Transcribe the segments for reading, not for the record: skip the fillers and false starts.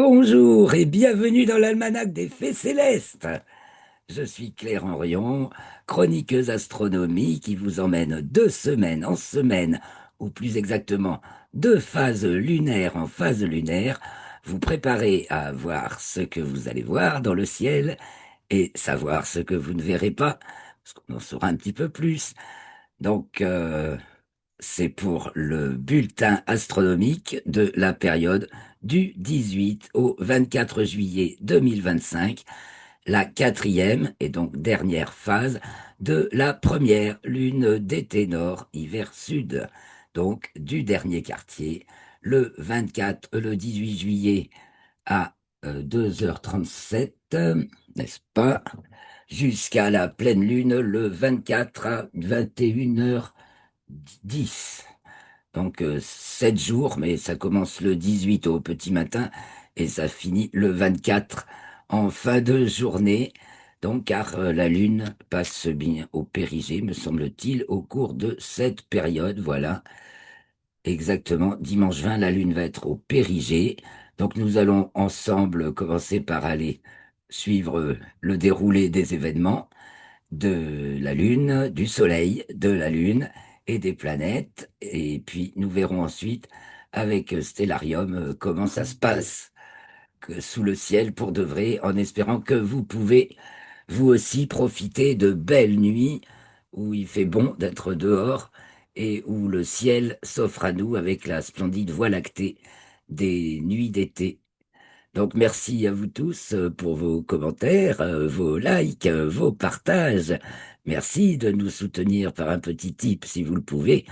Bonjour et bienvenue dans l'almanach des Fées Célestes. Je suis Claire Henrion, chroniqueuse astronomie qui vous emmène de semaine en semaine, ou plus exactement de phase lunaire en phase lunaire, vous préparer à voir ce que vous allez voir dans le ciel et savoir ce que vous ne verrez pas, parce qu'on en saura un petit peu plus. Donc, c'est pour le bulletin astronomique de la période du 18 au 24 juillet 2025, la quatrième et donc dernière phase de la première lune d'été nord, hiver sud, donc du dernier quartier, le 18 juillet à 2h37, n'est-ce pas, jusqu'à la pleine lune le 24 à 21h10. Donc 7 jours, mais ça commence le 18 au petit matin et ça finit le 24 en fin de journée. Donc car la Lune passe bien au périgée, me semble-t-il, au cours de cette période. Voilà, exactement. Dimanche 20, la Lune va être au périgée. Donc nous allons ensemble commencer par aller suivre le déroulé des événements de la Lune, du Soleil, de la Lune et des planètes. Et puis nous verrons ensuite avec Stellarium comment ça se passe sous le ciel pour de vrai, en espérant que vous pouvez vous aussi profiter de belles nuits où il fait bon d'être dehors et où le ciel s'offre à nous avec la splendide voie lactée des nuits d'été. Donc merci à vous tous pour vos commentaires, vos likes, vos partages. Merci de nous soutenir par un petit tip si vous le pouvez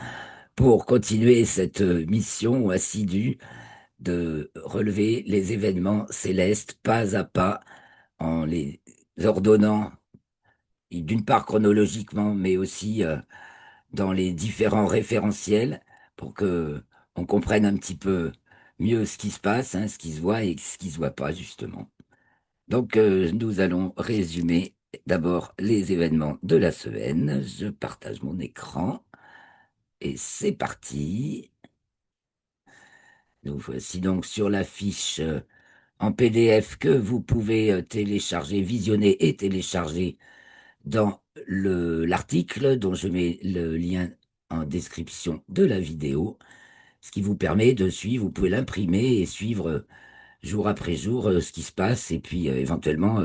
pour continuer cette mission assidue de relever les événements célestes pas à pas en les ordonnant d'une part chronologiquement mais aussi dans les différents référentiels pour que on comprenne un petit peu mieux ce qui se passe, hein, ce qui se voit et ce qui se voit pas justement. Donc, nous allons résumer d'abord les événements de la semaine. Je partage mon écran et c'est parti. Nous voici donc sur la fiche en PDF que vous pouvez télécharger, visionner et télécharger dans l'article dont je mets le lien en description de la vidéo, ce qui vous permet de suivre, vous pouvez l'imprimer et suivre jour après jour ce qui se passe et puis éventuellement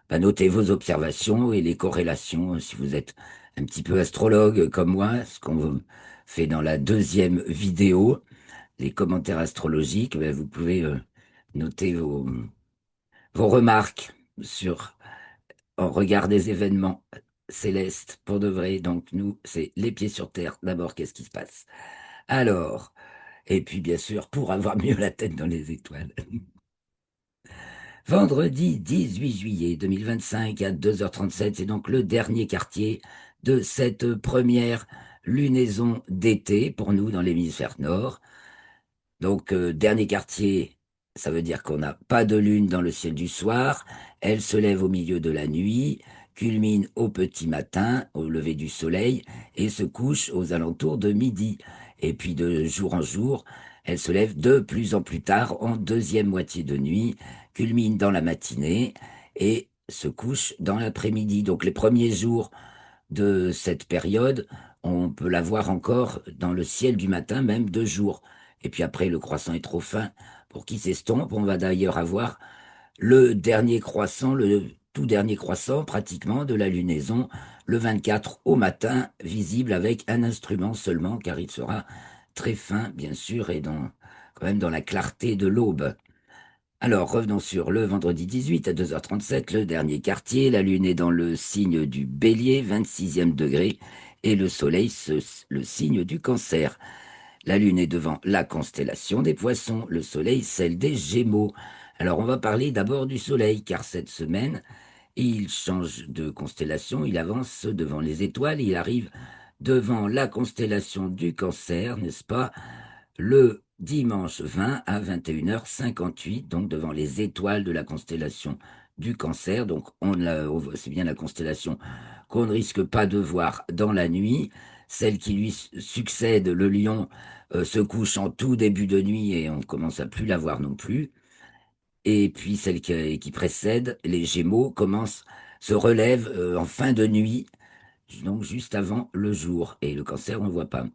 bah, notez vos observations et les corrélations, si vous êtes un petit peu astrologue comme moi, ce qu'on fait dans la deuxième vidéo, les commentaires astrologiques, bah, vous pouvez noter vos remarques sur en regard des événements célestes pour de vrai. Donc nous, c'est les pieds sur terre. D'abord, qu'est-ce qui se passe? Alors, et puis bien sûr, pour avoir mieux la tête dans les étoiles. Vendredi 18 juillet 2025 à 2h37, c'est donc le dernier quartier de cette première lunaison d'été pour nous dans l'hémisphère nord. Donc, dernier quartier, ça veut dire qu'on n'a pas de lune dans le ciel du soir. Elle se lève au milieu de la nuit, culmine au petit matin, au lever du soleil, et se couche aux alentours de midi. Et puis, de jour en jour, elle se lève de plus en plus tard, en deuxième moitié de nuit, culmine dans la matinée et se couche dans l'après-midi. Donc, les premiers jours de cette période, on peut la voir encore dans le ciel du matin, même de jour. Et puis après, le croissant est trop fin pour qu'il s'estompe. On va d'ailleurs avoir le dernier croissant, le tout dernier croissant pratiquement de la lunaison, le 24 au matin, visible avec un instrument seulement, car il sera très fin, bien sûr, et quand même dans la clarté de l'aube. Alors, revenons sur le vendredi 18 à 2h37, le dernier quartier. La Lune est dans le signe du Bélier, 26e degré, et le Soleil, le signe du Cancer. La Lune est devant la constellation des Poissons, le Soleil, celle des Gémeaux. Alors, on va parler d'abord du Soleil, car cette semaine, il change de constellation, il avance devant les étoiles, il arrive devant la constellation du Cancer, n'est-ce pas? Le dimanche 20 à 21h58, donc devant les étoiles de la constellation du Cancer. Donc c'est bien la constellation qu'on ne risque pas de voir dans la nuit. Celle qui lui succède, le Lion, se couche en tout début de nuit et on commence à plus la voir non plus. Et puis celle qui précède, les Gémeaux, se relève en fin de nuit, donc juste avant le jour. Et le Cancer, on ne voit pas.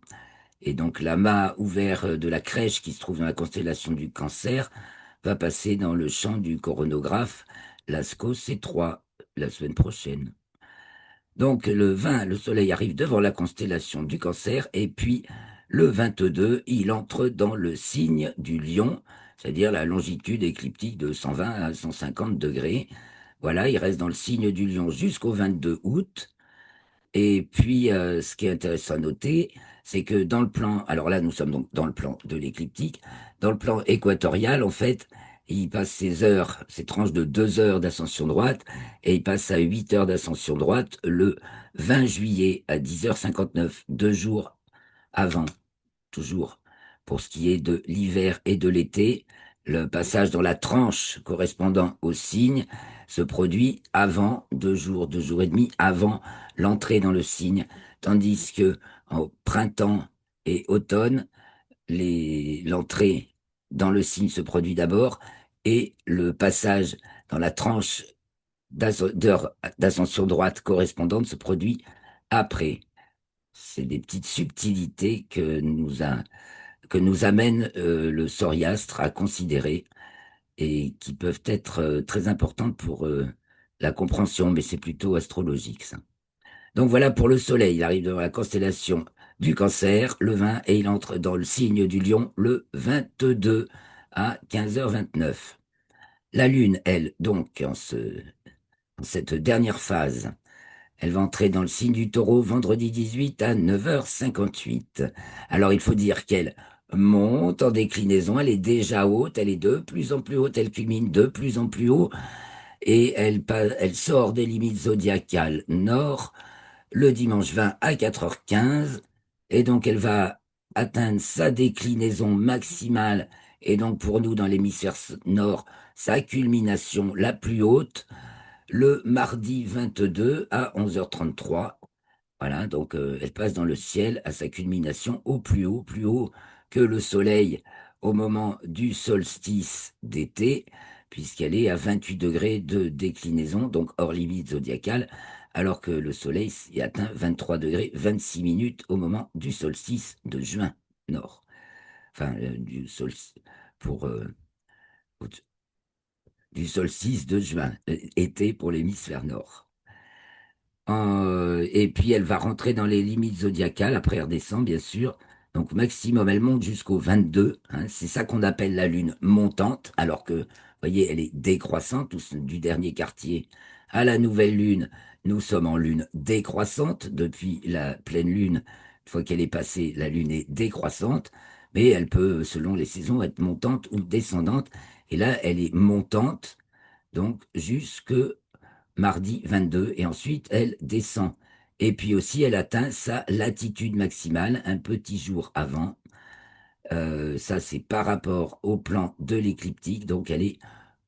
Et donc l'amas ouvert de la crèche qui se trouve dans la constellation du Cancer va passer dans le champ du coronographe Lascaux C3 la semaine prochaine. Donc le 20, le Soleil arrive devant la constellation du Cancer et puis le 22, il entre dans le signe du Lion, c'est-à-dire la longitude écliptique de 120 à 150 degrés. Voilà, il reste dans le signe du Lion jusqu'au 22 août. Et puis, ce qui est intéressant à noter, c'est que dans le plan, alors là, nous sommes donc dans le plan de l'écliptique, dans le plan équatorial, en fait, il passe ses tranches de 2 heures d'ascension droite, et il passe à 8 heures d'ascension droite le 20 juillet à 10h59, 2 jours avant toujours. Pour ce qui est de l'hiver et de l'été, le passage dans la tranche correspondant au signe se produit avant 2 jours, 2 jours et demi avant l'entrée dans le signe, tandis que au printemps et automne, l'entrée dans le signe se produit d'abord et le passage dans la tranche d'heure d'ascension droite correspondante se produit après. C'est des petites subtilités que nous amène le Soriastre à considérer et qui peuvent être très importantes pour la compréhension, mais c'est plutôt astrologique, ça. Donc voilà pour le Soleil, il arrive dans la constellation du Cancer le 20 et il entre dans le signe du Lion le 22 à 15h29. La Lune, elle, donc, en cette dernière phase, elle va entrer dans le signe du Taureau vendredi 18 à 9h58. Alors il faut dire qu'elle monte en déclinaison, elle est déjà haute, elle est de plus en plus haute, elle culmine de plus en plus haut et elle sort des limites zodiacales nord le dimanche 20 à 4h15 et donc elle va atteindre sa déclinaison maximale et donc pour nous dans l'hémisphère nord, sa culmination la plus haute le mardi 22 à 11h33. Voilà, donc elle passe dans le ciel à sa culmination au plus haut que le Soleil au moment du solstice d'été, puisqu'elle est à 28 degrés de déclinaison, donc hors limite zodiacale, alors que le Soleil y atteint 23 degrés 26 minutes au moment du solstice de juin nord. Enfin, du solstice pour du solstice de juin, été pour l'hémisphère nord. Et puis elle va rentrer dans les limites zodiacales, après elle redescend bien sûr. Donc maximum, elle monte jusqu'au 22, hein. C'est ça qu'on appelle la lune montante, alors que, vous voyez, elle est décroissante, du dernier quartier à la nouvelle lune. Nous sommes en lune décroissante depuis la pleine lune. Une fois qu'elle est passée, la lune est décroissante, mais elle peut, selon les saisons, être montante ou descendante. Et là, elle est montante, donc jusque mardi 22, et ensuite elle descend. Et puis aussi, elle atteint sa latitude maximale un petit jour avant. Ça, c'est par rapport au plan de l'écliptique, donc elle est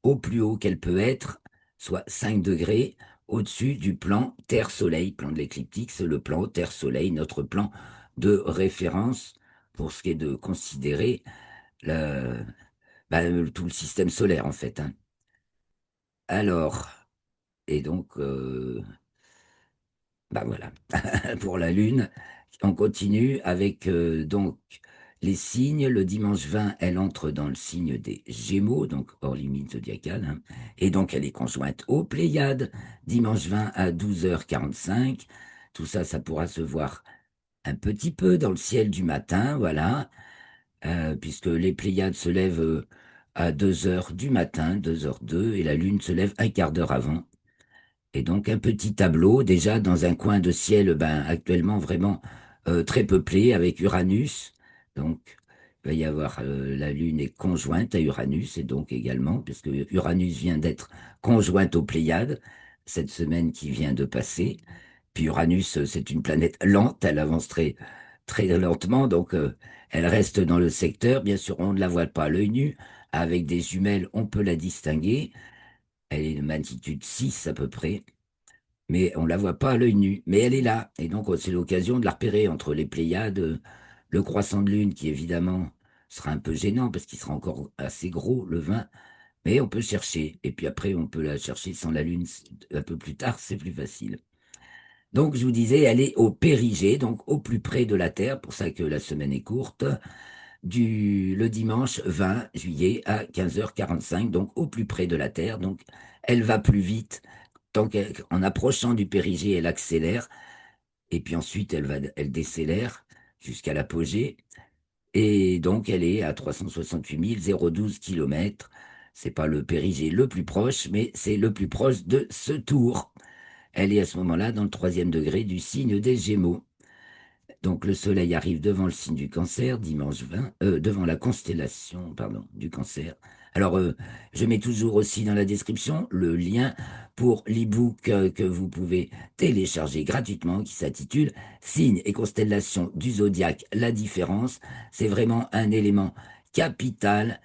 au plus haut qu'elle peut être, soit 5 degrés au-dessus du plan Terre-Soleil. Plan de l'écliptique, c'est le plan Terre-Soleil, notre plan de référence pour ce qui est de considérer le, tout le système solaire, en fait, hein. Alors, et donc, voilà, pour la Lune. On continue avec donc les signes. Le dimanche 20, elle entre dans le signe des Gémeaux, donc hors limite zodiacale, hein. Et donc elle est conjointe aux Pléiades, dimanche 20 à 12h45. Tout ça, ça pourra se voir un petit peu dans le ciel du matin, voilà, puisque les Pléiades se lèvent à 2 heures du matin, 2h02, et la Lune se lève un quart d'heure avant. Et donc un petit tableau déjà dans un coin de ciel actuellement vraiment très peuplé avec Uranus. Donc il va y avoir la Lune est conjointe à Uranus et donc également parce que Uranus vient d'être conjointe aux Pléiades cette semaine qui vient de passer. Puis Uranus c'est une planète lente, elle avance très lentement donc elle reste dans le secteur. Bien sûr on ne la voit pas à l'œil nu. Avec des jumelles on peut la distinguer. Elle est de magnitude 6 à peu près mais on la voit pas à l'œil nu, mais elle est là. Et donc, c'est l'occasion de la repérer entre les Pléiades, le croissant de lune, qui évidemment sera un peu gênant parce qu'il sera encore assez gros, le 20, Mais on peut chercher. Et puis après, on peut la chercher sans la Lune un peu plus tard, c'est plus facile. Donc, je vous disais, elle est au périgée, donc au plus près de la Terre, pour ça que la semaine est courte, le dimanche 20 juillet à 15h45, donc au plus près de la Terre. Donc, elle va plus vite. En approchant du périgée, elle accélère, et puis ensuite, elle décélère jusqu'à l'apogée. Et donc, elle est à 368 012 kilomètres. C'est pas le périgée le plus proche, mais c'est le plus proche de ce tour. Elle est à ce moment-là dans le troisième degré du signe des Gémeaux. Donc le soleil arrive devant le signe du cancer, dimanche 20, devant la constellation, pardon, du cancer. Alors, je mets toujours aussi dans la description le lien pour l'e-book que vous pouvez télécharger gratuitement qui s'intitule Signes et constellations du zodiaque, la différence. C'est vraiment un élément capital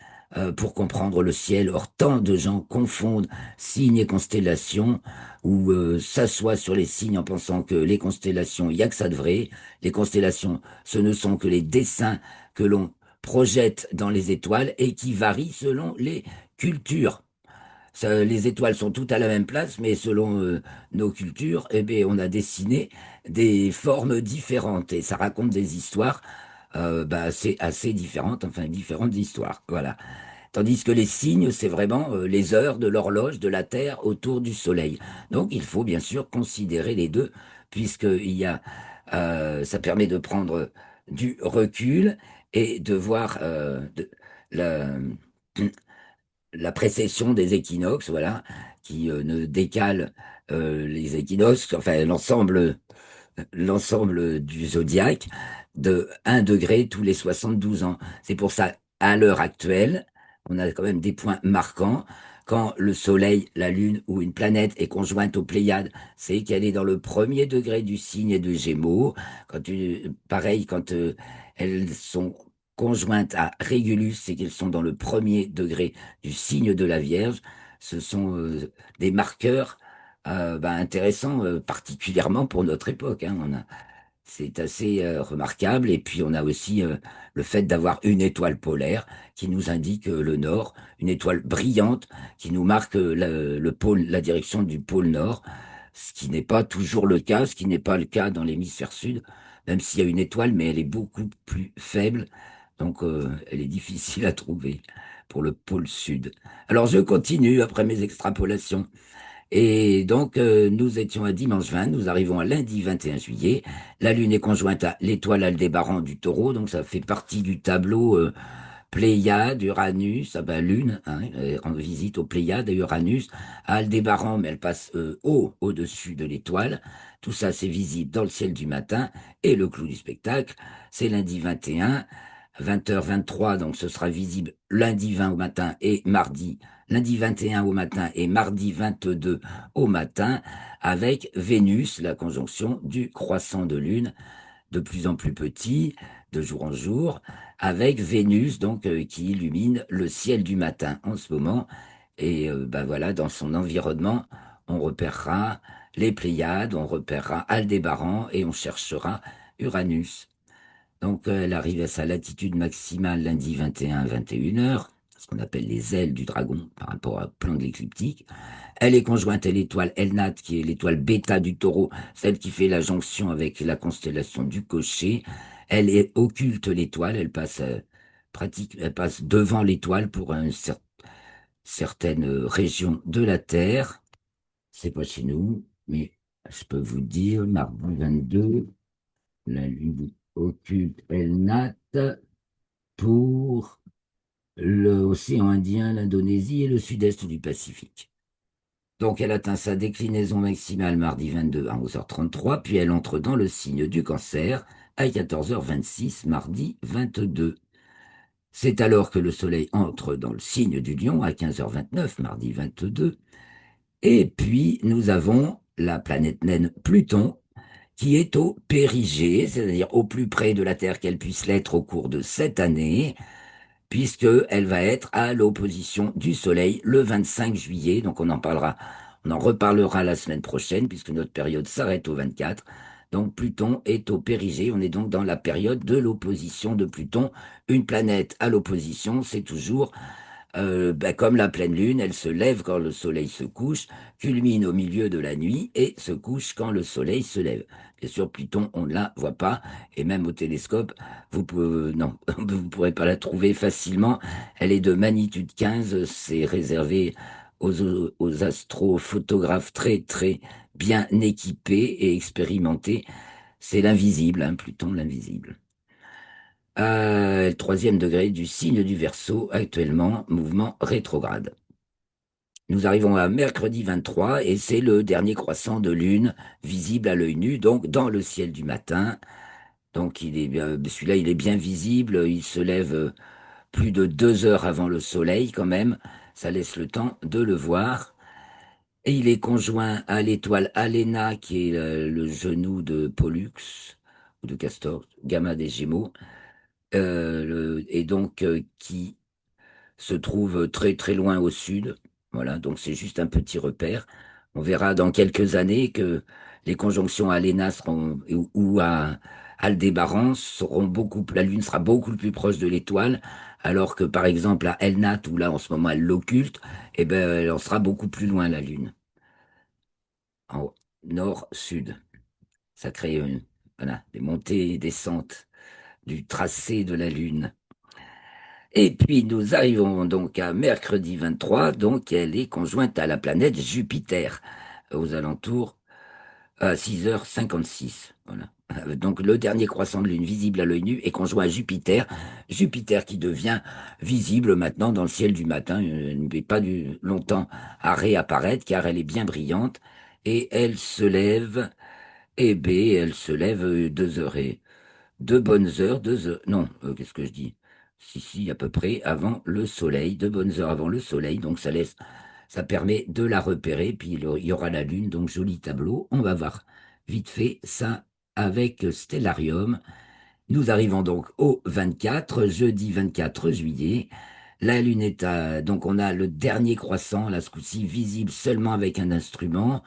pour comprendre le ciel. Or, tant de gens confondent signes et constellations ou s'assoient sur les signes en pensant que les constellations, il n'y a que ça de vrai. Les constellations, ce ne sont que les dessins que l'on projette dans les étoiles et qui varient selon les cultures. Les étoiles sont toutes à la même place, mais selon nos cultures, eh bien, on a dessiné des formes différentes et ça raconte des histoires assez différentes, enfin différentes histoires. Voilà. Tandis que les signes, c'est vraiment les heures de l'horloge de la Terre autour du Soleil. Donc il faut bien sûr considérer les deux, ça permet de prendre du recul et de voir la, la précession des équinoxes, voilà, qui ne décale les équinoxes, enfin l'ensemble du zodiaque de 1 degré tous les 72 ans. C'est pour ça, à l'heure actuelle, on a quand même des points marquants. Quand le Soleil, la Lune ou une planète est conjointe aux Pléiades, c'est qu'elle est dans le premier degré du signe de Gémeaux. Pareil, quand elles sont conjointes à Régulus, c'est qu'elles sont dans le premier degré du signe de la Vierge. Ce sont des marqueurs intéressant, particulièrement pour notre époque. Hein. C'est assez remarquable. Et puis on a aussi le fait d'avoir une étoile polaire qui nous indique le nord, une étoile brillante qui nous marque le pôle, la direction du pôle nord, ce qui n'est pas toujours le cas, ce qui n'est pas le cas dans l'hémisphère sud, même s'il y a une étoile, mais elle est beaucoup plus faible. Donc elle est difficile à trouver pour le pôle sud. Alors je continue après mes extrapolations. Et donc, nous étions à dimanche 20, nous arrivons à lundi 21 juillet. La Lune est conjointe à l'étoile Aldébaran du Taureau, donc ça fait partie du tableau Pléiade, Uranus, Lune, hein, rend visite aux Pléiades et Uranus, à Aldébaran, mais elle passe au-dessus de l'étoile. Tout ça, c'est visible dans le ciel du matin. Et le clou du spectacle, c'est lundi 21, 20h23, donc ce sera visible lundi 20 au matin et lundi 21 au matin et mardi 22 au matin, avec Vénus, la conjonction du croissant de Lune, de plus en plus petit, de jour en jour, avec Vénus, donc, qui illumine le ciel du matin en ce moment. Et voilà, dans son environnement, on repérera les Pléiades, on repérera Aldébaran et on cherchera Uranus. Donc, elle arrive à sa latitude maximale lundi 21 à 21 heures, ce qu'on appelle les ailes du dragon par rapport au plan de l'écliptique. Elle est conjointe à l'étoile Elnat, qui est l'étoile bêta du taureau, celle qui fait la jonction avec la constellation du cocher. Elle est occulte l'étoile, elle passe devant l'étoile pour certaines régions de la Terre. C'est pas chez nous, mais je peux vous dire, mardi 22, la Lune occulte Elnat pour l'océan Indien, l'Indonésie et le sud-est du Pacifique. Donc elle atteint sa déclinaison maximale mardi 22 à 11h33, puis elle entre dans le signe du cancer à 14h26 mardi 22. C'est alors que le Soleil entre dans le signe du Lion à 15h29 mardi 22. Et puis nous avons la planète naine Pluton qui est au périgée, c'est-à-dire au plus près de la Terre qu'elle puisse l'être au cours de cette année, puisqu'elle va être à l'opposition du Soleil le 25 juillet. Donc on en reparlera la semaine prochaine, puisque notre période s'arrête au 24. Donc Pluton est au périgée, on est donc dans la période de l'opposition de Pluton. Une planète à l'opposition, c'est toujours Comme la pleine lune, elle se lève quand le soleil se couche, culmine au milieu de la nuit et se couche quand le soleil se lève. Bien sûr, Pluton, on ne la voit pas, et même au télescope, vous pouvez, non, vous pourrez pas la trouver facilement. Elle est de magnitude 15, c'est réservé aux astrophotographes très très bien équipés et expérimentés. C'est l'invisible, hein, Pluton, l'invisible. Troisième degré du signe du Verseau, actuellement, mouvement rétrograde. Nous arrivons à mercredi 23 et c'est le dernier croissant de lune visible à l'œil nu, donc dans le ciel du matin. Donc celui-là, il est bien visible. Il se lève plus de 2 heures avant le soleil quand même. Ça laisse le temps de le voir. Et il est conjoint à l'étoile Alena, qui est le genou de Pollux ou de Castor, Gamma des Gémeaux, et donc qui se trouve très très loin au sud. Voilà, donc c'est juste un petit repère. On verra dans quelques années que les conjonctions à Léna seront ou à Aldébaran seront la Lune sera beaucoup plus proche de l'étoile, alors que par exemple à Elnat, où là en ce moment elle l'occulte, eh ben elle en sera beaucoup plus loin la Lune, en nord-sud. Ça crée voilà, des montées et descentes du tracé de la Lune. Et puis nous arrivons donc à mercredi 23, donc elle est conjointe à la planète Jupiter, aux alentours à 6h56. Voilà. Donc le dernier croissant de lune visible à l'œil nu est conjoint à Jupiter, Jupiter qui devient visible maintenant dans le ciel du matin, elle ne met pas longtemps à réapparaître car elle est bien brillante et elle se lève, elle se lève 2 heures et 2 bonnes heures, 2 heures, non, qu'est-ce que je dis? Si, à peu près avant le soleil, 2 bonnes heures avant le soleil, donc ça permet de la repérer, puis il y aura la lune, donc joli tableau. On va voir vite fait ça avec Stellarium. Nous arrivons donc au 24, jeudi 24 juillet. La lune donc on a le dernier croissant, là ce coup-ci, visible seulement avec un instrument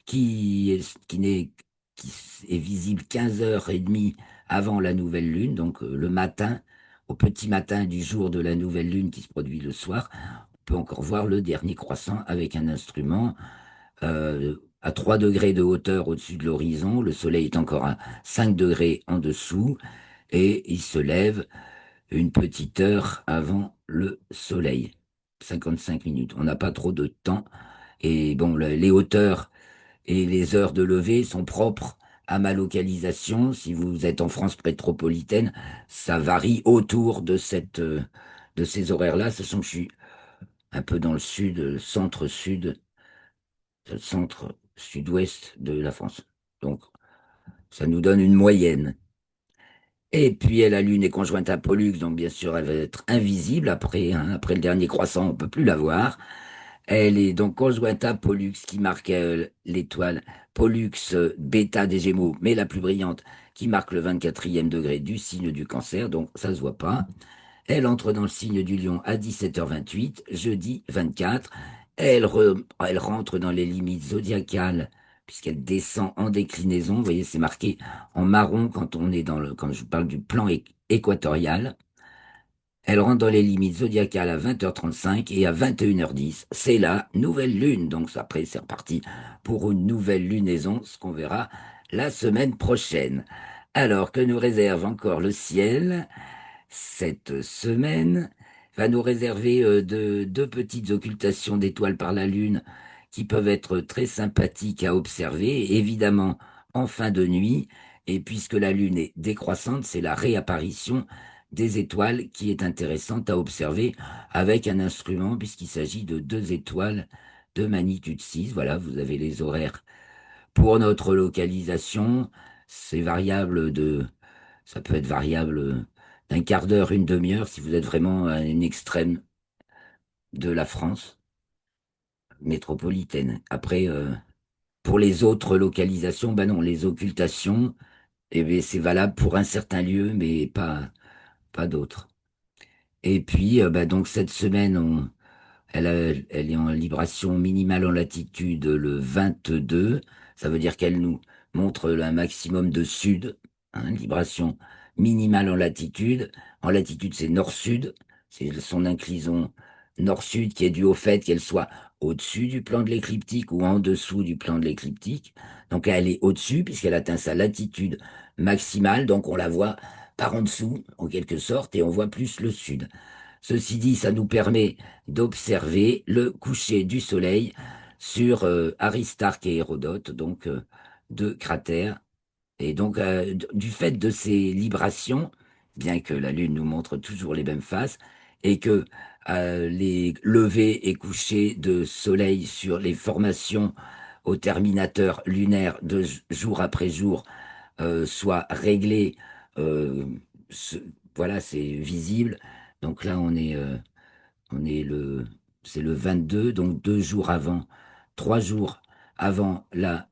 qui n'est, qui est visible 15h30 avant la nouvelle lune, donc le matin, au petit matin du jour de la nouvelle lune qui se produit le soir, on peut encore voir le dernier croissant avec un instrument à 3 degrés de hauteur au-dessus de l'horizon. Le soleil est encore à 5 degrés en dessous et il se lève une petite heure avant le soleil. 55 minutes. On n'a pas trop de temps. Et bon, les hauteurs et les heures de lever sont propres à ma localisation. Si vous êtes en France métropolitaine, ça varie autour de ces horaires-là, sachant que je suis un peu dans le sud, centre-sud, centre-sud-ouest de la France. Donc, ça nous donne une moyenne. Et puis, la Lune est conjointe à Pollux, donc bien sûr, elle va être invisible après, hein. Après le dernier croissant, on peut plus la voir. Elle est donc conjointe à Pollux qui marque l'étoile Pollux bêta des Gémeaux, mais la plus brillante, qui marque le 24e degré du signe du Cancer, donc ça se voit pas. Elle entre dans le signe du Lion à 17h28, jeudi 24. Elle rentre dans les limites zodiacales puisqu'elle descend en déclinaison. Vous voyez, c'est marqué en marron quand on est quand je vous parle du plan équatorial. Elle rentre dans les limites zodiacales à 20h35 et à 21h10. C'est la nouvelle lune. Donc après, c'est reparti pour une nouvelle lunaison, ce qu'on verra la semaine prochaine. Alors que nous réserve encore le ciel, cette semaine va nous réserver deux petites occultations d'étoiles par la lune qui peuvent être très sympathiques à observer, évidemment en fin de nuit. Et puisque la lune est décroissante, c'est la réapparition des étoiles qui est intéressante à observer avec un instrument puisqu'il s'agit de deux étoiles de magnitude 6. Voilà, vous avez les horaires pour notre localisation. C'est variable ça peut être variable d'un quart d'heure, une demi-heure si vous êtes vraiment à une extrême de la France métropolitaine. Après, pour les autres localisations, ben non, les occultations, eh bien, c'est valable pour un certain lieu, mais pas d'autres. Et puis, donc cette semaine, elle est en libration minimale en latitude le 22. Ça veut dire qu'elle nous montre un maximum de sud, hein, libration minimale en latitude. En latitude, c'est nord-sud, c'est son inclinaison nord-sud qui est due au fait qu'elle soit au-dessus du plan de l'écliptique ou en dessous du plan de l'écliptique. Donc là, elle est au-dessus puisqu'elle atteint sa latitude maximale, donc on la voit par en dessous en quelque sorte et on voit plus le sud. Ceci dit, ça nous permet d'observer le coucher du soleil sur Aristarque et Hérodote, donc deux cratères et donc, du fait de ces librations, bien que la Lune nous montre toujours les mêmes faces, et que les levées et couchers de soleil sur les formations au terminateur lunaire de jour après jour soient réglés, euh, ce- voilà, c'est visible. Donc là, on est c'est le 22, donc 2 jours avant, 3 jours avant la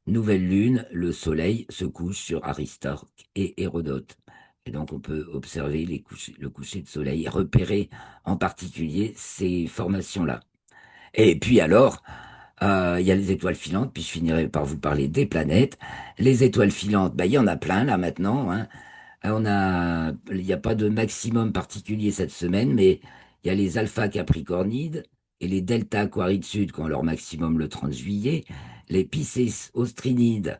nouvelle lune, le soleil se couche sur Aristarque et Hérodote. Et donc on peut observer le coucher de soleil et repérer en particulier ces formations-là. Et puis alors, il y a les étoiles filantes, puis je finirai par vous parler des planètes. Les étoiles filantes, ben, il y en a plein là maintenant, hein. Il n'y a pas de maximum particulier cette semaine, mais il y a les alpha capricornides et les delta aquarides sud qui ont leur maximum le 30 juillet, les piscis austrinides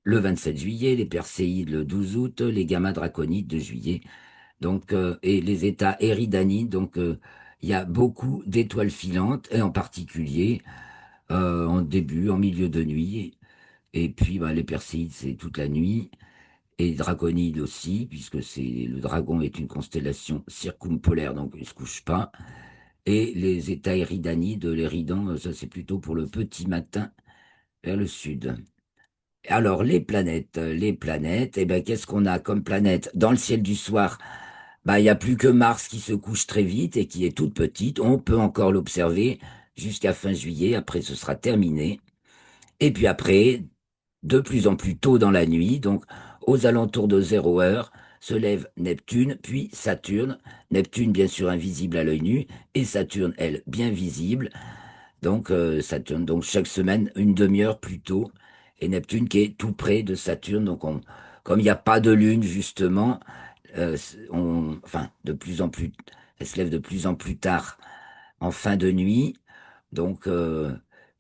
le 27 juillet, les perséides le 12 août, les gamma draconides de juillet, donc, et les états éridanides. Donc, il y a beaucoup d'étoiles filantes, et en particulier en début, en milieu de nuit. Et puis, bah, les perséides, c'est toute la nuit. Et Draconide aussi, puisque le dragon est une constellation circumpolaire, donc il ne se couche pas. Et les états éridanides, l'éridan, ça c'est plutôt pour le petit matin vers le sud. Alors les planètes, eh ben, qu'est-ce qu'on a comme planète dans le ciel du soir? Bah, il n'y a plus que Mars qui se couche très vite et qui est toute petite. On peut encore l'observer jusqu'à fin juillet. Après, ce sera terminé. Et puis après, de plus en plus tôt dans la nuit, donc aux alentours de 0 heure, se lève Neptune, puis Saturne. Neptune, bien sûr, invisible à l'œil nu, et Saturne, elle, bien visible. Donc Saturne, donc chaque semaine, une demi-heure plus tôt. Et Neptune qui est tout près de Saturne. Donc comme il n'y a pas de lune, justement, enfin, de plus en plus, elle se lève de plus en plus tard en fin de nuit. Donc,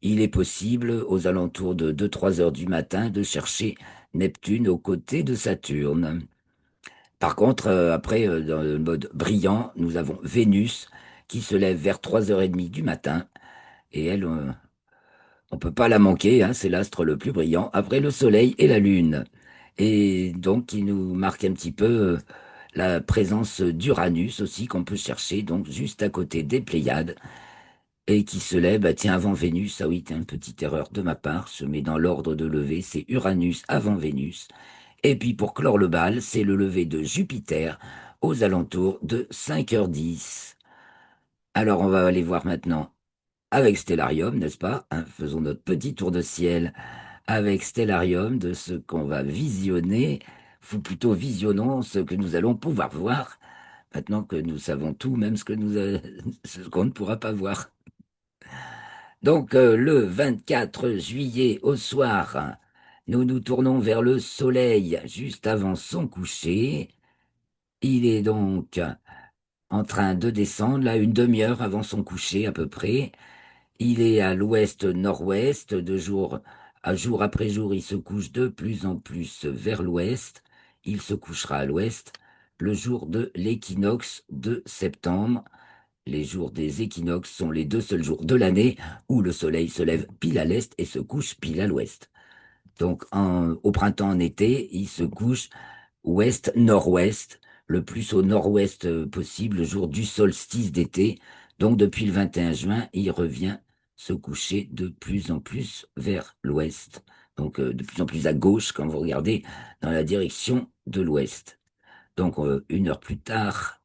il est possible, aux alentours de 2-3 heures du matin, de chercher Neptune aux côtés de Saturne. Par contre, après, dans le mode brillant, nous avons Vénus qui se lève vers 3h30 du matin. Et elle, on peut pas la manquer, hein, c'est l'astre le plus brillant après le Soleil et la Lune. Et donc, qui nous marque un petit peu la présence d'Uranus aussi, qu'on peut chercher, donc juste à côté des Pléiades et qui se lève, bah tiens, avant Vénus, ah oui, tiens, une petite erreur de ma part, je mets dans l'ordre de lever, c'est Uranus avant Vénus. Et puis pour clore le bal, c'est le lever de Jupiter aux alentours de 5h10. Alors on va aller voir maintenant avec Stellarium, n'est-ce pas? Hein, faisons notre petit tour de ciel avec Stellarium de ce qu'on va visionner, ou plutôt visionnons ce que nous allons pouvoir voir, maintenant que nous savons tout, même ce qu'on ne pourra pas voir. Donc, le 24 juillet au soir, nous nous tournons vers le soleil juste avant son coucher. Il est donc en train de descendre, là, une demi-heure avant son coucher à peu près. Il est à l'ouest-nord-ouest, jour après jour, il se couche de plus en plus vers l'ouest. Il se couchera à l'ouest le jour de l'équinoxe de septembre. Les jours des équinoxes sont les 2 seuls jours de l'année où le soleil se lève pile à l'est et se couche pile à l'ouest. Donc au printemps, en été, il se couche ouest-nord-ouest, le plus au nord-ouest possible, le jour du solstice d'été. Donc depuis le 21 juin, il revient se coucher de plus en plus vers l'ouest. Donc de plus en plus à gauche quand vous regardez dans la direction de l'ouest. Donc 1 heure plus tard,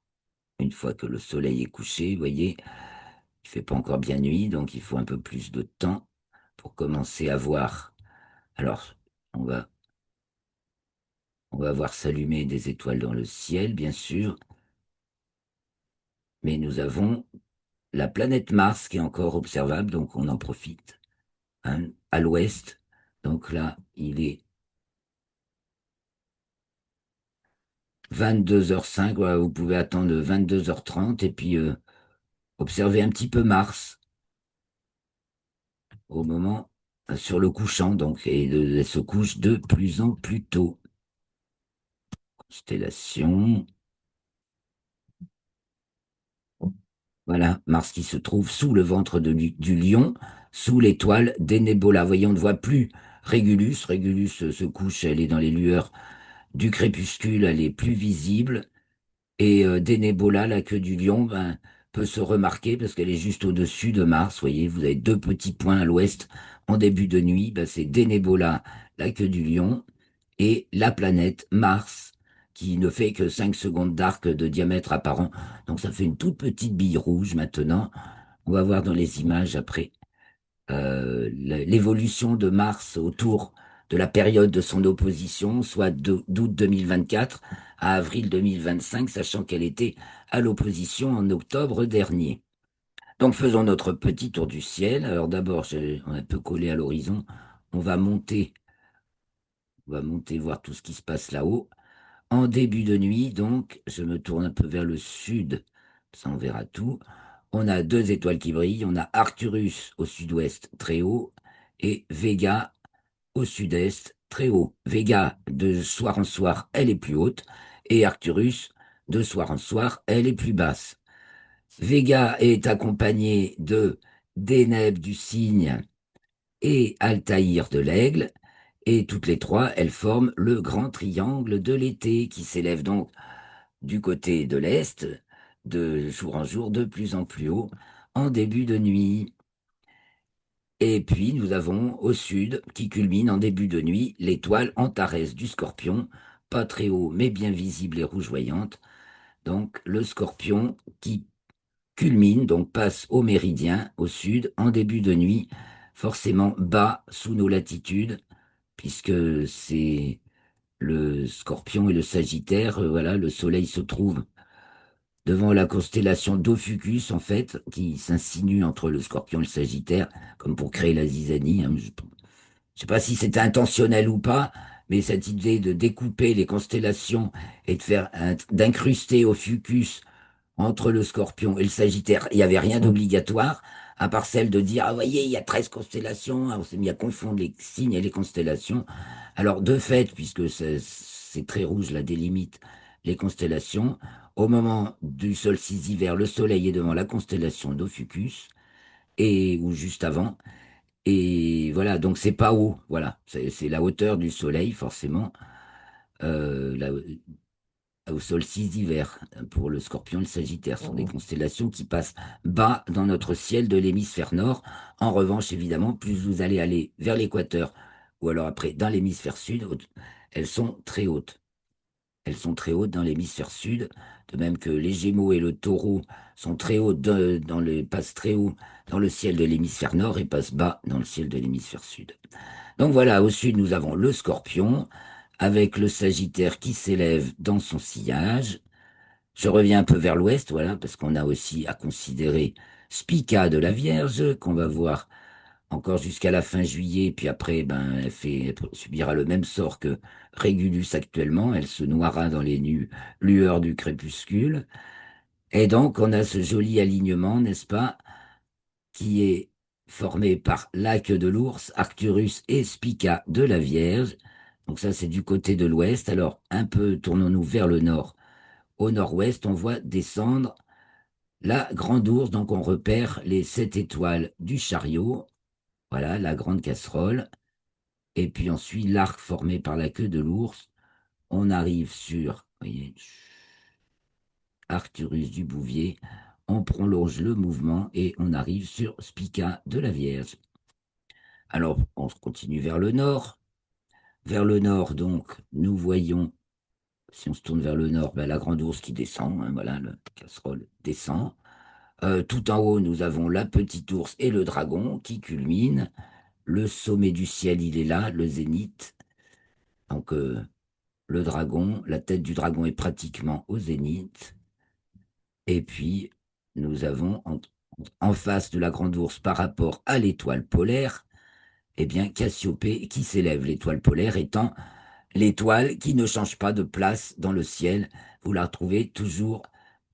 une fois que le soleil est couché, vous voyez, il fait pas encore bien nuit, donc il faut un peu plus de temps pour commencer à voir. Alors, on va, on va voir s'allumer des étoiles dans le ciel, bien sûr, mais nous avons la planète Mars qui est encore observable, donc on en profite, hein, à l'ouest. Donc là, il est 22h05, voilà, vous pouvez attendre 22h30, et puis observez un petit peu Mars au moment sur le couchant, donc, et elle se couche de plus en plus tôt. Constellation, voilà, Mars qui se trouve sous le ventre du Lion, sous l'étoile d'Enebola. Voyons, on ne voit plus Régulus. Régulus se couche, elle est dans les lueurs du crépuscule, elle est plus visible. Et Denebola, la queue du lion, ben, peut se remarquer parce qu'elle est juste au-dessus de Mars. Vous voyez, vous avez deux petits points à l'ouest en début de nuit. Ben, c'est Denebola, la queue du lion, et la planète Mars, qui ne fait que 5 secondes d'arc de diamètre apparent. Donc ça fait une toute petite bille rouge maintenant. On va voir dans les images après l'évolution de Mars autour de la période de son opposition, soit d'août 2024 à avril 2025, sachant qu'elle était à l'opposition en octobre dernier. Donc faisons notre petit tour du ciel. Alors d'abord, on est un peu collé à l'horizon. On va monter, on va monter voir tout ce qui se passe là-haut. En début de nuit, donc, je me tourne un peu vers le sud, ça on verra tout. On a deux étoiles qui brillent, on a Arcturus au sud-ouest très haut et Vega au sud-est très haut. Vega, de soir en soir, elle est plus haute et Arcturus, de soir en soir, elle est plus basse. Vega est accompagnée de Deneb du cygne et Altaïr de l'aigle et toutes les trois, elles forment le grand triangle de l'été qui s'élève donc du côté de l'Est, de jour en jour, de plus en plus haut, en début de nuit. Et puis nous avons au sud, qui culmine en début de nuit, l'étoile Antares du Scorpion, pas très haut, mais bien visible et rougeoyante. Donc le Scorpion qui culmine, donc passe au méridien, au sud, en début de nuit, forcément bas sous nos latitudes, puisque c'est le Scorpion et le Sagittaire, voilà, le Soleil se trouve devant la constellation d'Ophiuchus, en fait, qui s'insinue entre le Scorpion et le Sagittaire, comme pour créer la zizanie, hein. Je ne sais pas si c'était intentionnel ou pas, mais cette idée de découper les constellations et d'incruster Ophiuchus entre le Scorpion et le Sagittaire, il n'y avait rien d'obligatoire, à part celle de dire, ah voyez, il y a 13 constellations, on s'est mis à confondre les signes et les constellations. Alors, de fait, puisque c'est très rouge, la délimite les constellations, au moment du solstice d'hiver, le Soleil est devant la constellation d'Ophiuchus, et, ou juste avant, et voilà, donc c'est pas haut, voilà, c'est la hauteur du Soleil, forcément, au solstice d'hiver, pour le Scorpion et le Sagittaire, sont des constellations qui passent bas dans notre ciel de l'hémisphère nord. En revanche, évidemment, plus vous allez aller vers l'équateur, ou alors après dans l'hémisphère sud, elles sont très hautes. Elles sont très hautes dans l'hémisphère sud, de même que les Gémeaux et le Taureau sont très hauts passent très haut dans le ciel de l'hémisphère nord et passent bas dans le ciel de l'hémisphère sud. Donc voilà, au sud, nous avons le Scorpion, avec le Sagittaire qui s'élève dans son sillage. Je reviens un peu vers l'ouest, voilà, parce qu'on a aussi à considérer Spica de la Vierge, qu'on va voir encore jusqu'à la fin juillet, puis après, ben, elle subira le même sort que Régulus actuellement, elle se noiera dans les lueurs du crépuscule. Et donc, on a ce joli alignement, n'est-ce pas, qui est formé par la queue de l'ours, Arcturus et Spica de la Vierge. Donc ça, c'est du côté de l'ouest. Alors, un peu, tournons-nous vers le nord. Au nord-ouest, on voit descendre la grande ours, donc on repère les 7 étoiles du chariot. Voilà, la grande casserole. Et puis ensuite, l'arc formé par la queue de l'ours. On arrive sur, vous voyez, Arcturus du Bouvier. On prolonge le mouvement et on arrive sur Spica de la Vierge. Alors, on continue vers le nord. Vers le nord, donc, nous voyons, si on se tourne vers le nord, ben, la grande ours qui descend, hein, voilà, la casserole descend. Tout en haut, nous avons la petite ours et le dragon qui culminent. Le sommet du ciel, il est là, le zénith. Donc, le dragon, la tête du dragon est pratiquement au zénith. Et puis, nous avons en face de la grande ours par rapport à l'étoile polaire, eh bien, Cassiopée qui s'élève. L'étoile polaire étant l'étoile qui ne change pas de place dans le ciel. Vous la retrouvez toujours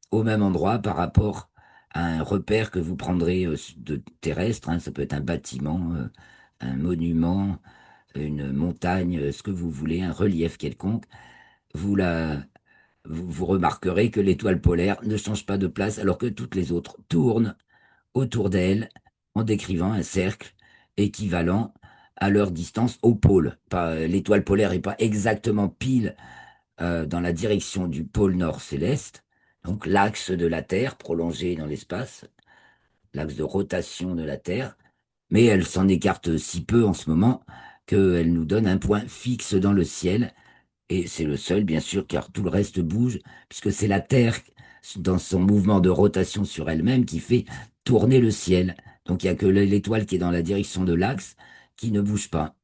au même endroit par rapport un repère que vous prendrez de terrestre, hein, ça peut être un bâtiment, un monument, une montagne, ce que vous voulez, un relief quelconque, vous la, vous remarquerez que l'étoile polaire ne change pas de place alors que toutes les autres tournent autour d'elle en décrivant un cercle équivalent à leur distance au pôle. L'étoile polaire n'est pas exactement pile dans la direction du pôle nord céleste, donc l'axe de la Terre prolongé dans l'espace, l'axe de rotation de la Terre, mais elle s'en écarte si peu en ce moment qu'elle nous donne un point fixe dans le ciel, et c'est le seul, bien sûr, car tout le reste bouge, puisque c'est la Terre, dans son mouvement de rotation sur elle-même, qui fait tourner le ciel. Donc il n'y a que l'étoile qui est dans la direction de l'axe qui ne bouge pas.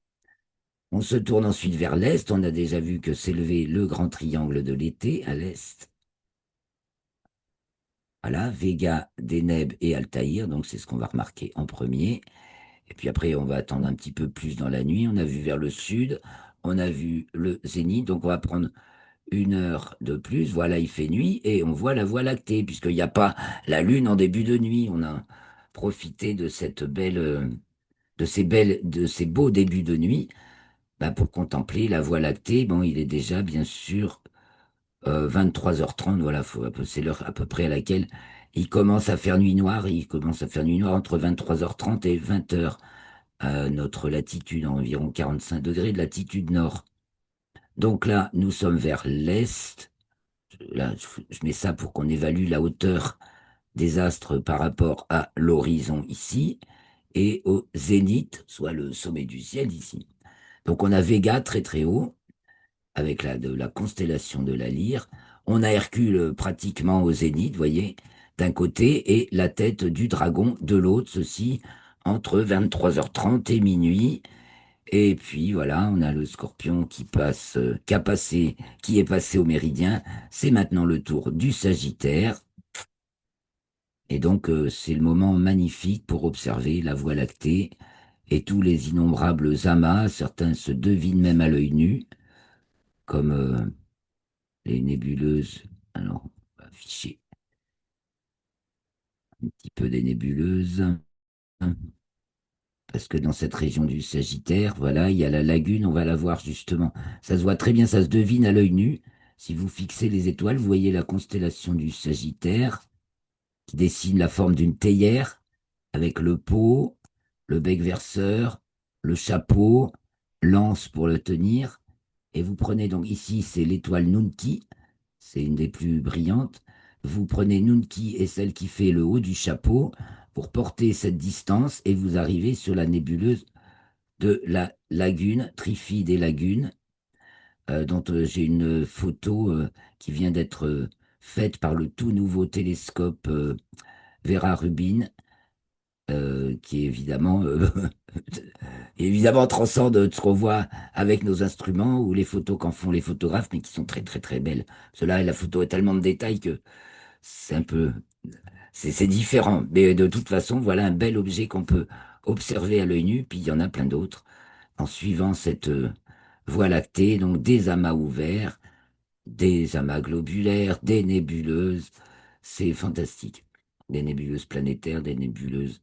On se tourne ensuite vers l'est. On a déjà vu que s'élevait le grand triangle de l'été à l'est. Voilà, Vega, Deneb et Altaïr. Donc c'est ce qu'on va remarquer en premier. Et puis après, on va attendre un petit peu plus dans la nuit. On a vu vers le sud. On a vu le zénith. Donc on va prendre 1 heure de plus. Voilà, il fait nuit et on voit la Voie lactée, puisqu'il n'y a pas la Lune en début de nuit. On a profité de cette de ces beaux débuts de nuit, bah, pour contempler la Voie lactée. Bon, il est déjà, bien sûr, 23h30. Voilà, c'est l'heure à peu près à laquelle il commence à faire nuit noire. Il commence à faire nuit noire entre 23h30 et 20h à notre latitude, environ 45 degrés de latitude nord. Donc là, nous sommes vers l'est. Là, je mets ça pour qu'on évalue la hauteur des astres par rapport à l'horizon ici et au zénith, soit le sommet du ciel ici. Donc on a Vega très très haut avec de la constellation de la Lyre. On a Hercule pratiquement au zénith, vous voyez, d'un côté, et la tête du dragon de l'autre, ceci entre 23h30 et minuit. Et puis voilà, on a le Scorpion qui passe, qui est passé au méridien. C'est maintenant le tour du Sagittaire. Et donc c'est le moment magnifique pour observer la Voie lactée et tous les innombrables amas. Certains se devinent même à l'œil nu, comme les nébuleuses. Alors, on va afficher un petit peu des nébuleuses. Parce que dans cette région du Sagittaire, voilà, il y a la lagune, on va la voir justement. Ça se voit très bien, ça se devine à l'œil nu. Si vous fixez les étoiles, vous voyez la constellation du Sagittaire qui dessine la forme d'une théière avec le pot, le bec verseur, le chapeau, l'anse pour le tenir. Et vous prenez donc ici, c'est l'étoile Nunki, c'est une des plus brillantes. Vous prenez Nunki et celle qui fait le haut du chapeau pour porter cette distance et vous arrivez sur la nébuleuse de la lagune, Trifide des lagunes, dont j'ai une photo qui vient d'être faite par le tout nouveau télescope Vera Rubin, qui évidemment, évidemment transcende ce qu'on voit avec nos instruments ou les photos qu'en font les photographes, mais qui sont très très très belles. Cela, la photo a tellement de détails que c'est un peu, c'est différent. Mais de toute façon, voilà un bel objet qu'on peut observer à l'œil nu, puis il y en a plein d'autres en suivant cette Voie lactée, donc des amas ouverts, des amas globulaires, des nébuleuses. C'est fantastique. Des nébuleuses planétaires, des nébuleuses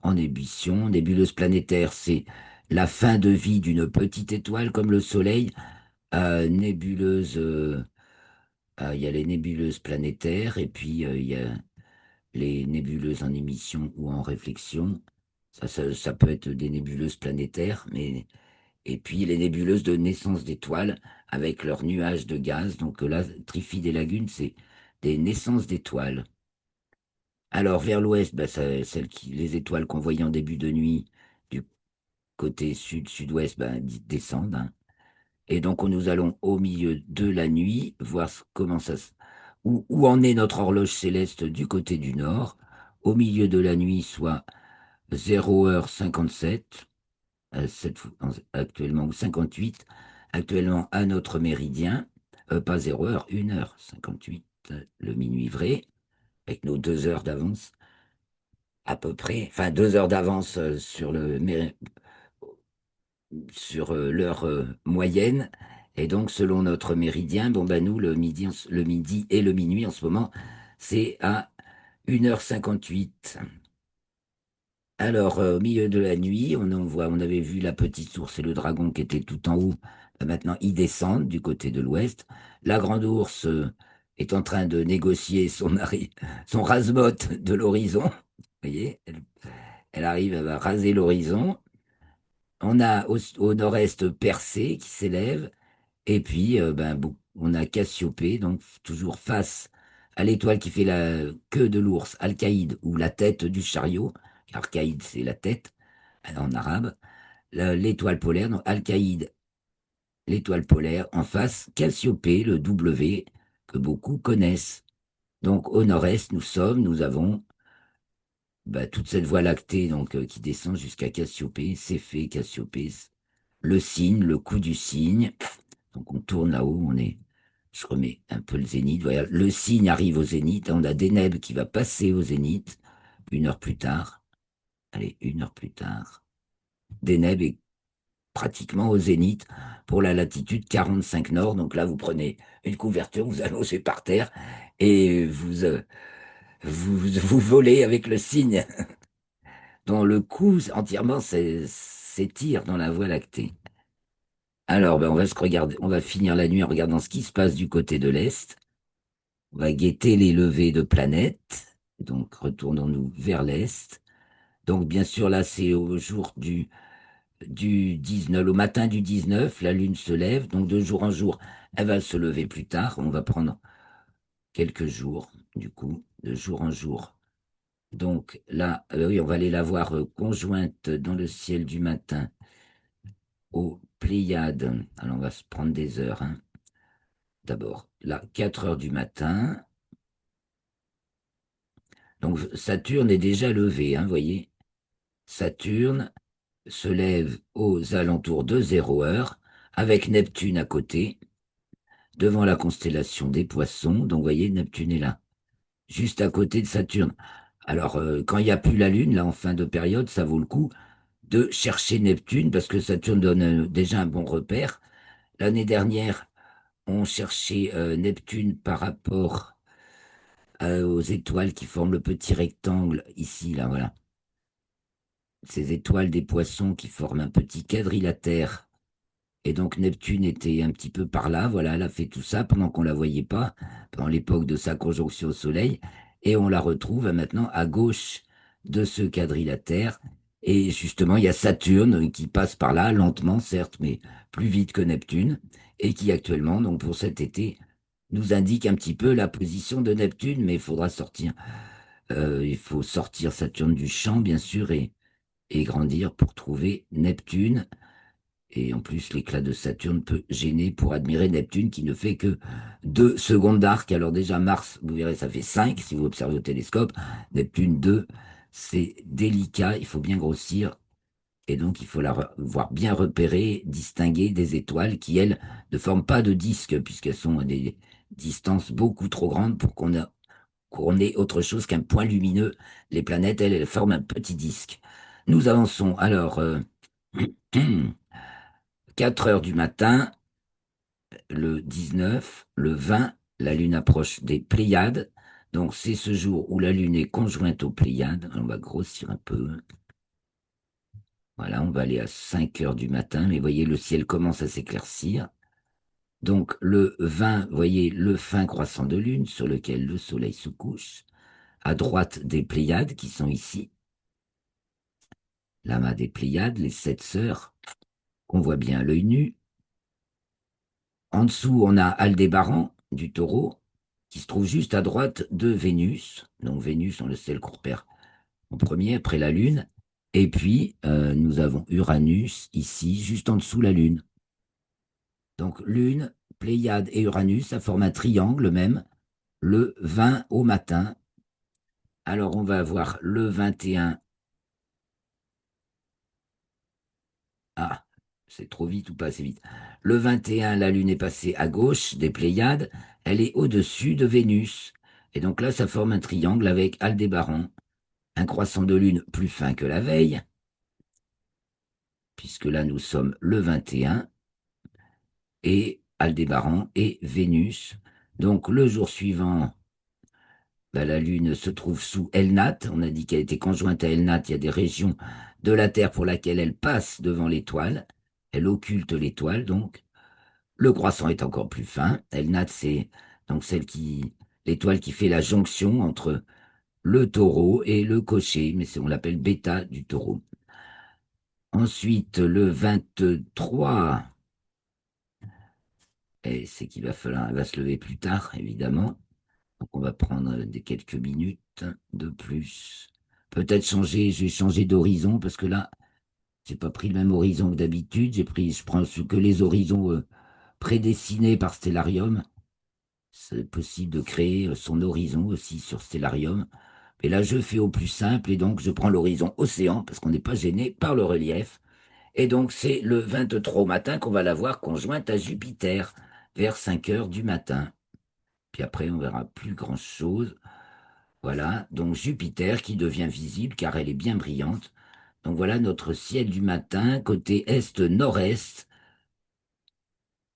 en ébullition. Nébuleuse planétaire, c'est la fin de vie d'une petite étoile comme le Soleil. Nébuleuse, il y a les nébuleuses planétaires et puis il y a les nébuleuses en émission ou en réflexion. Ça peut être des nébuleuses planétaires, mais et puis les nébuleuses de naissance d'étoiles avec leurs nuages de gaz. Donc là, Trifide et Lagune, c'est des naissances d'étoiles. Alors vers l'ouest, bah, les étoiles qu'on voyait en début de nuit du côté sud-sud-ouest descendent, hein. Et donc nous allons au milieu de la nuit voir comment où en est notre horloge céleste du côté du nord. Au milieu de la nuit, soit 0h57. Actuellement, ou 58, actuellement à notre méridien, pas 0 heure, 1h58, le minuit vrai, avec nos 2 heures d'avance, à peu près, enfin 2 heures d'avance sur l'heure moyenne. Et donc, selon notre méridien, bon, ben, nous, le midi et le minuit en ce moment, c'est à 1h58. Alors, au milieu de la nuit, on voit, on avait vu la petite source et le dragon qui étaient tout en haut. Maintenant, ils descendent du côté de l'ouest. La grande ours est en train de négocier son rase-motte de l'horizon. Vous voyez, elle arrive, elle va raser l'horizon. On a au nord-est Persée qui s'élève. Et puis, on a Cassiopée, donc toujours face à l'étoile qui fait la queue de l'ours, Al-Qaïd, ou la tête du chariot, car Qaïd, c'est la tête en arabe. L'étoile polaire, donc Al-Qaïd, l'étoile polaire, en face, Cassiopée, le W, que beaucoup connaissent. Donc, au nord-est, nous avons toute cette voie lactée donc, qui descend jusqu'à Cassiopée, Céphée, Cassiopée, le signe, le coup du cygne. Donc on tourne là-haut, je remets un peu le zénith. Voilà, le signe arrive au zénith. On a Deneb qui va passer au zénith 1 heure plus tard. Allez, 1 heure plus tard. Deneb est pratiquement au zénith pour la latitude 45 nord. Donc là, vous prenez une couverture, vous allongez par terre et vous volez avec le signe dont le cou entièrement s'étire dans la voie lactée. Alors, on va se regarder, on va finir la nuit en regardant ce qui se passe du côté de l'Est. On va guetter les levées de planètes. Donc, retournons-nous vers l'Est. Donc, bien sûr, là, c'est au jour du 19, au matin du 19, la Lune se lève. Donc, de jour en jour, elle va se lever plus tard. On va prendre quelques jours, du coup, de jour en jour. Donc, là, oui, on va aller la voir conjointe dans le ciel du matin aux Pléiades. Alors, on va se prendre des heures, hein. D'abord, là, 4 heures du matin. Donc, Saturne est déjà levé, hein, vous voyez. Saturne se lève aux alentours de 0 heure, avec Neptune à côté, devant la constellation des Poissons. Donc, vous voyez, Neptune est là, juste à côté de Saturne. Alors, quand il n'y a plus la Lune, là, en fin de période, ça vaut le coup de chercher Neptune, parce que Saturne donne déjà un bon repère. L'année dernière, on cherchait Neptune par rapport aux étoiles qui forment le petit rectangle ici, là, voilà. Ces étoiles des Poissons qui forment un petit quadrilatère. Et donc Neptune était un petit peu par là, voilà, elle a fait tout ça pendant qu'on la voyait pas, pendant l'époque de sa conjonction au Soleil, et on la retrouve maintenant à gauche de ce quadrilatère. Et justement, il y a Saturne qui passe par là, lentement certes, mais plus vite que Neptune, et qui actuellement, donc pour cet été, nous indique un petit peu la position de Neptune, mais il faut sortir Saturne du champ, bien sûr, et grandir pour trouver Neptune. Et en plus, l'éclat de Saturne peut gêner pour admirer Neptune qui ne fait que 2 secondes d'arc. Alors déjà, Mars, vous verrez, ça fait 5 si vous observez au télescope. Neptune 2, c'est délicat, il faut bien grossir. Et donc, il faut voir bien repérer, distinguer des étoiles qui, elles, ne forment pas de disque, puisqu'elles sont à des distances beaucoup trop grandes pour qu'on ait autre chose qu'un point lumineux. Les planètes, elles forment un petit disque. Nous avançons. Alors, 4 heures du matin, le 19, le 20, la Lune approche des Pléiades. Donc, c'est ce jour où la Lune est conjointe aux Pléiades. On va grossir un peu. Voilà, on va aller à 5 heures du matin. Mais voyez, le ciel commence à s'éclaircir. Donc, le 20, voyez le fin croissant de Lune sur lequel le Soleil se couche. À droite des Pléiades qui sont ici. L'amas des Pléiades, les 7 sœurs, qu'on voit bien à l'œil nu. En dessous, on a Aldébaran du Taureau, qui se trouve juste à droite de Vénus. Donc Vénus, on le sait, le repère en premier, après la Lune. Et puis, nous avons Uranus ici, juste en dessous la Lune. Donc Lune, Pléiade et Uranus, ça forme un triangle même, le 20 au matin. Alors on va avoir le 21. Ah, c'est trop vite ou pas assez vite. Le 21, la Lune est passée à gauche des Pléiades, elle est au-dessus de Vénus. Et donc là, ça forme un triangle avec Aldébaran, un croissant de Lune plus fin que la veille, puisque là, nous sommes le 21, et Aldébaran et Vénus. Donc le jour suivant, bah, la Lune se trouve sous Elnat. On a dit qu'elle était conjointe à Elnat. Il y a des régions de la Terre pour laquelle elle passe devant l'étoile. Elle occulte l'étoile, donc. Le croissant est encore plus fin. Elnat, c'est donc l'étoile qui fait la jonction entre le taureau et le cocher, mais on l'appelle bêta du taureau. Ensuite, le 23, et c'est qu'il va falloir, elle va se lever plus tard, évidemment. Donc on va prendre des quelques minutes de plus. Peut-être changer, j'ai changé d'horizon parce que là, j'ai pas pris le même horizon que d'habitude. Je prends que les horizons prédessinés par Stellarium. C'est possible de créer son horizon aussi sur Stellarium. Mais là, je fais au plus simple et donc je prends l'horizon océan parce qu'on n'est pas gêné par le relief. Et donc, c'est le 23 au matin qu'on va la voir conjointe à Jupiter vers 5 heures du matin. Puis après, on verra plus grand-chose. Voilà, donc Jupiter qui devient visible car elle est bien brillante. Donc voilà notre ciel du matin, côté est-nord-est.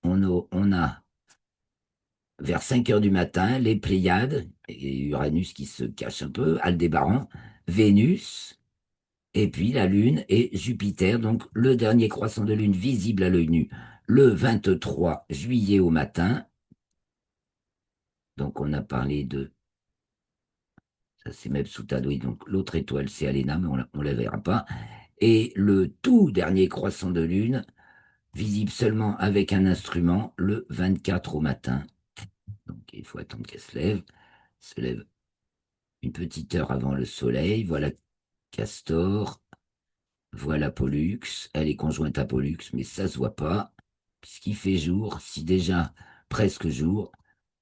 On a vers 5 heures du matin les Pléiades, et Uranus qui se cache un peu, Aldébaran, Vénus, et puis la Lune et Jupiter. Donc le dernier croissant de Lune visible à l'œil nu le 23 juillet au matin. Donc on a parlé de, ça c'est Mebsouta, oui, donc l'autre étoile c'est Alena, mais on la verra pas. Et le tout dernier croissant de Lune, visible seulement avec un instrument, le 24 au matin. Donc il faut attendre qu'elle se lève une petite heure avant le soleil. Voilà Castor, voilà Pollux. Elle est conjointe à Pollux, mais ça se voit pas, puisqu'il fait jour, si déjà presque jour,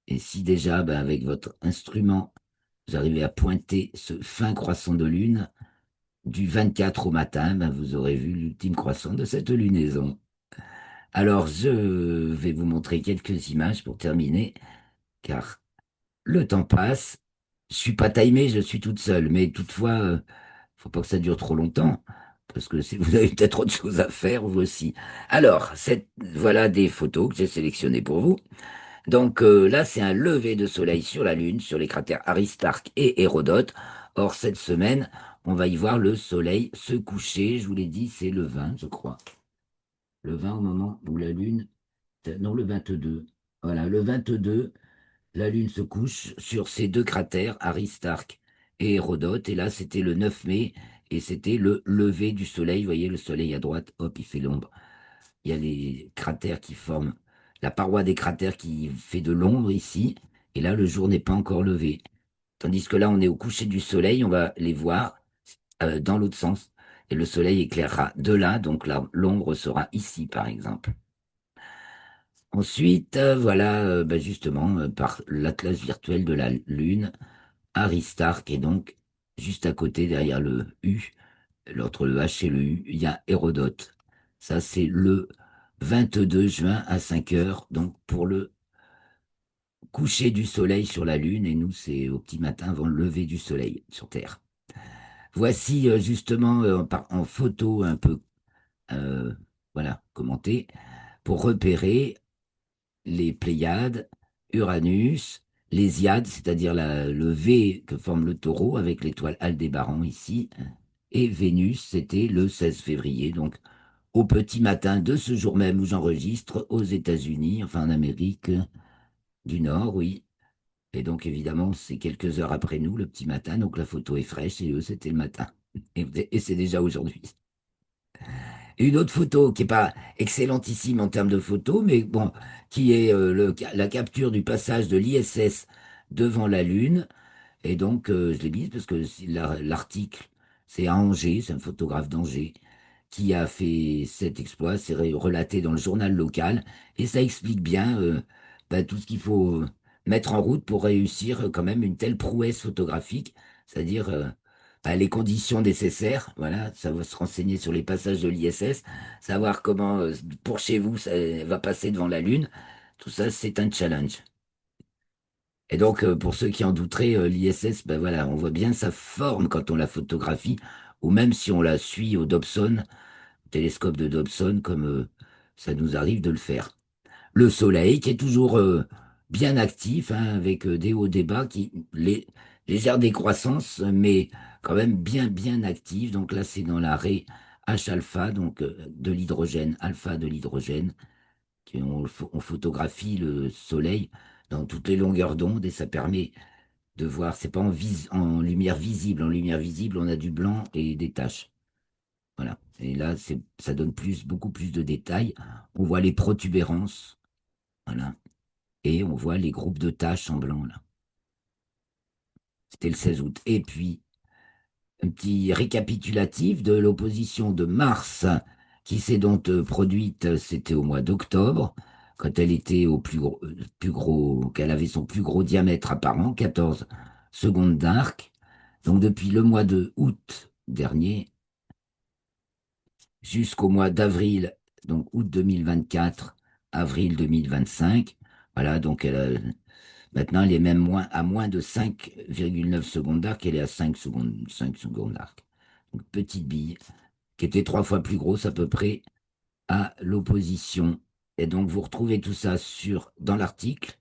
et si déjà, ben, avec votre instrument, vous arrivez à pointer ce fin croissant de lune du 24 au matin, ben, vous aurez vu l'ultime croissant de cette lunaison. Alors, je vais vous montrer quelques images pour terminer, car le temps passe. Je suis pas timé, je suis toute seule, mais toutefois, faut pas que ça dure trop longtemps, parce que si vous avez peut-être autre chose à faire, vous aussi. Alors, voilà des photos que j'ai sélectionnées pour vous. Donc là, c'est un lever de soleil sur la Lune, sur les cratères Aristarque et Hérodote. Or, cette semaine, on va y voir le soleil se coucher. Je vous l'ai dit, c'est le 20, je crois. Le 20 au moment où la Lune... Non, le 22. Voilà, le 22, la Lune se couche sur ces deux cratères, Aristarque et Hérodote. Et là, c'était le 9 mai, et c'était le lever du soleil. Vous voyez, le soleil à droite, hop, il fait l'ombre. Il y a les cratères qui forment, la paroi des cratères qui fait de l'ombre ici. Et là, le jour n'est pas encore levé. Tandis que là, on est au coucher du soleil, on va les voir dans l'autre sens. Et le soleil éclairera de là, donc là, l'ombre sera ici, par exemple. Ensuite, voilà, bah, justement, par l'atlas virtuel de la Lune, Aristarque est donc juste à côté, derrière le U, entre le H et le U, il y a Hérodote. Ça, c'est le 22 juin à 5 heures, donc pour le coucher du soleil sur la Lune, et nous, c'est au petit matin avant le lever du soleil sur Terre. Voici justement en photo un peu, euh, voilà, commentée, pour repérer les Pléiades, Uranus, les Iades, c'est-à-dire le V que forme le taureau avec l'étoile Aldébaran ici, et Vénus, c'était le 16 février, donc au petit matin de ce jour même où j'enregistre aux États-Unis, enfin en Amérique du Nord, oui. Et donc évidemment, c'est quelques heures après nous, le petit matin, donc la photo est fraîche et eux, c'était le matin. Et c'est déjà aujourd'hui. Une autre photo qui est pas excellentissime en termes de photo, mais bon, qui est la capture du passage de l'ISS devant la Lune. Et donc, je l'ai mise parce que l'article, c'est à Angers, c'est un photographe d'Angers qui a fait cet exploit, c'est relaté dans le journal local, et ça explique bien bah, tout ce qu'il faut mettre en route pour réussir quand même une telle prouesse photographique, c'est-à-dire bah, les conditions nécessaires, voilà, ça va se renseigner sur les passages de l'ISS, savoir comment pour chez vous ça va passer devant la Lune, tout ça c'est un challenge. Et donc, pour ceux qui en douteraient, l'ISS, ben voilà, on voit bien sa forme quand on la photographie, ou même si on la suit au Dobson, au télescope de Dobson, comme ça nous arrive de le faire. Le Soleil, qui est toujours bien actif, hein, avec des hauts, des bas, légère décroissance, mais quand même bien, bien active. Donc là, c'est dans l'arrêt H-alpha, donc de l'hydrogène, alpha de l'hydrogène. On photographie le soleil dans toutes les longueurs d'onde et ça permet de voir, c'est pas en lumière visible. En lumière visible, on a du blanc et des taches. Voilà. Et là, ça donne beaucoup plus de détails. On voit les protubérances, voilà. Et on voit les groupes de taches en blanc, là. C'était le 16 août. Et puis, un petit récapitulatif de l'opposition de Mars, qui s'est donc produite, c'était au mois d'octobre, quand elle était au plus gros, qu'elle avait son plus gros diamètre apparent, 14 secondes d'arc. Donc depuis le mois de août dernier jusqu'au mois d'avril, donc août 2024, avril 2025. Voilà, donc maintenant elle est même à moins de 5,9 secondes d'arc, elle est à 5 secondes d'arc. Donc petite bille qui était 3 fois plus grosse à peu près à l'opposition. Et donc vous retrouvez tout ça dans l'article.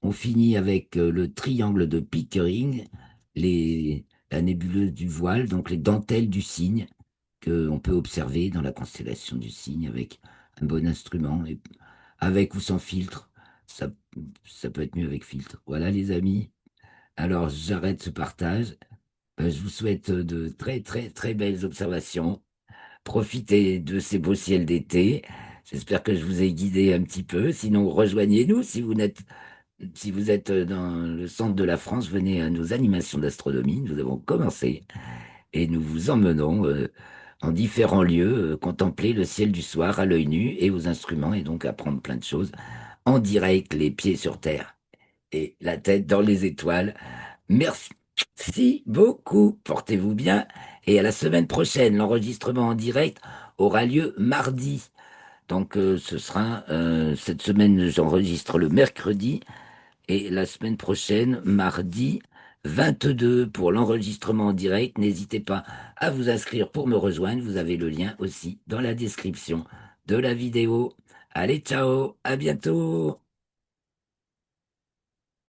On finit avec le triangle de Pickering, la nébuleuse du voile, donc les dentelles du cygne qu'on peut observer dans la constellation du cygne avec un bon instrument, et avec ou sans filtre. Ça, ça peut être mieux avec filtre. Voilà les amis. Alors j'arrête ce partage. Je vous souhaite de très très très belles observations. Profitez de ces beaux ciels d'été. J'espère que je vous ai guidé un petit peu. Sinon, rejoignez-nous si vous êtes dans le centre de la France, venez à nos animations d'astronomie. Nous avons commencé et nous vous emmenons en différents lieux, contempler le ciel du soir à l'œil nu et aux instruments et donc apprendre plein de choses en direct, les pieds sur terre et la tête dans les étoiles. Merci beaucoup. Portez-vous bien et à la semaine prochaine. L'enregistrement en direct aura lieu mardi. Donc ce sera cette semaine, j'enregistre le mercredi et la semaine prochaine, mardi 22 pour l'enregistrement en direct. N'hésitez pas à vous inscrire pour me rejoindre. Vous avez le lien aussi dans la description de la vidéo. Allez, ciao, à bientôt.